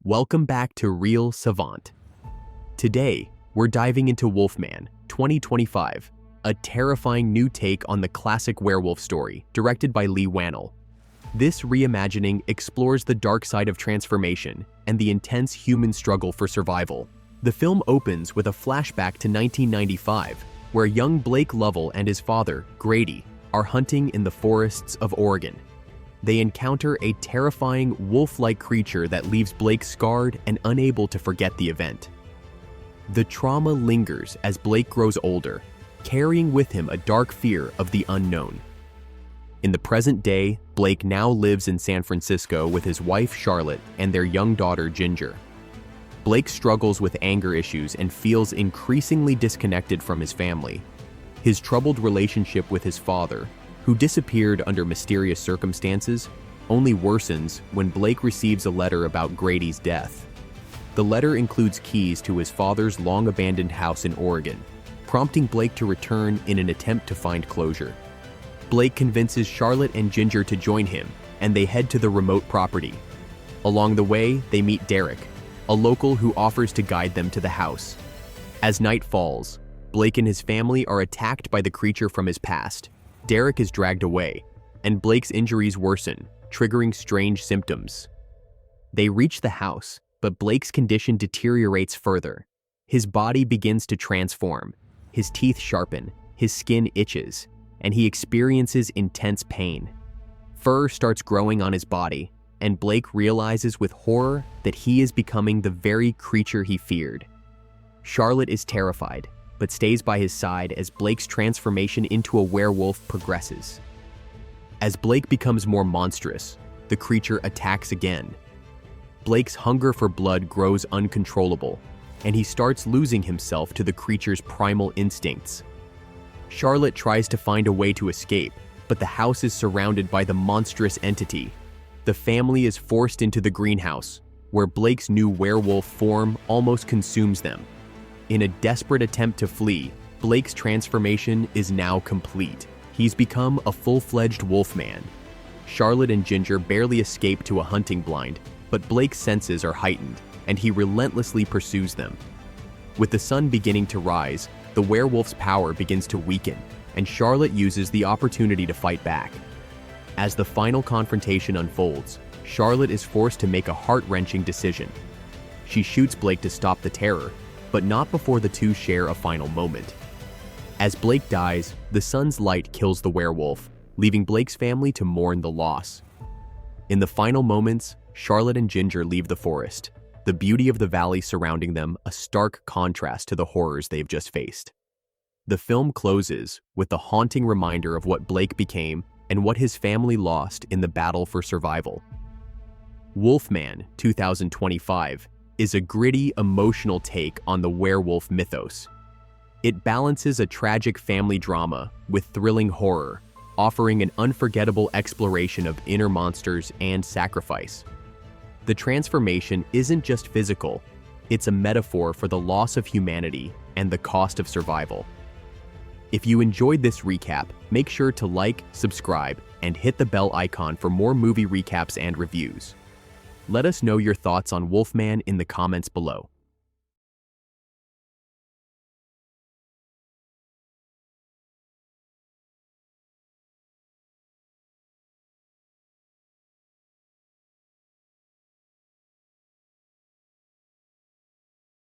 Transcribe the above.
Welcome back to Real Savant. Today, we're diving into Wolfman 2025, a terrifying new take on the classic werewolf story, directed by Lee Wannell. This reimagining explores the dark side of transformation and the intense human struggle for survival. The film opens with a flashback to 1995, where young Blake Lovell and his father, Grady, are hunting in the forests of Oregon. They encounter a terrifying wolf-like creature that leaves Blake scarred and unable to forget the event. The trauma lingers as Blake grows older, carrying with him a dark fear of the unknown. In the present day, Blake now lives in San Francisco with his wife Charlotte and their young daughter Ginger. Blake struggles with anger issues and feels increasingly disconnected from his family. His troubled relationship with his father, who disappeared under mysterious circumstances, only worsens when Blake receives a letter about Grady's death. The letter includes keys to his father's long-abandoned house in Oregon, prompting Blake to return in an attempt to find closure. Blake convinces Charlotte and Ginger to join him, and they head to the remote property. Along the way, they meet Derek, a local who offers to guide them to the house. As night falls, Blake and his family are attacked by the creature from his past. Derek is dragged away, and Blake's injuries worsen, triggering strange symptoms. They reach the house, but Blake's condition deteriorates further. His body begins to transform, his teeth sharpen, his skin itches, and he experiences intense pain. Fur starts growing on his body, and Blake realizes with horror that he is becoming the very creature he feared. Charlotte is terrified, but stays by his side as Blake's transformation into a werewolf progresses. As Blake becomes more monstrous, the creature attacks again. Blake's hunger for blood grows uncontrollable, and he starts losing himself to the creature's primal instincts. Charlotte tries to find a way to escape, but the house is surrounded by the monstrous entity. The family is forced into the greenhouse, where Blake's new werewolf form almost consumes them. In a desperate attempt to flee, Blake's transformation is now complete. He's become a full-fledged wolfman. Charlotte and Ginger barely escape to a hunting blind, but Blake's senses are heightened, and he relentlessly pursues them. With the sun beginning to rise, the werewolf's power begins to weaken, and Charlotte uses the opportunity to fight back. As the final confrontation unfolds, Charlotte is forced to make a heart-wrenching decision. She shoots Blake to stop the terror, but not before the two share a final moment. As Blake dies, the sun's light kills the werewolf, leaving Blake's family to mourn the loss. In the final moments, Charlotte and Ginger leave the forest, the beauty of the valley surrounding them a stark contrast to the horrors they've just faced. The film closes with the haunting reminder of what Blake became and what his family lost in the battle for survival. Wolfman 2025 is a gritty, emotional take on the werewolf mythos. It balances a tragic family drama with thrilling horror, offering an unforgettable exploration of inner monsters and sacrifice. The transformation isn't just physical, it's a metaphor for the loss of humanity and the cost of survival. If you enjoyed this recap, make sure to like, subscribe, and hit the bell icon for more movie recaps and reviews. Let us know your thoughts on Wolfman in the comments below.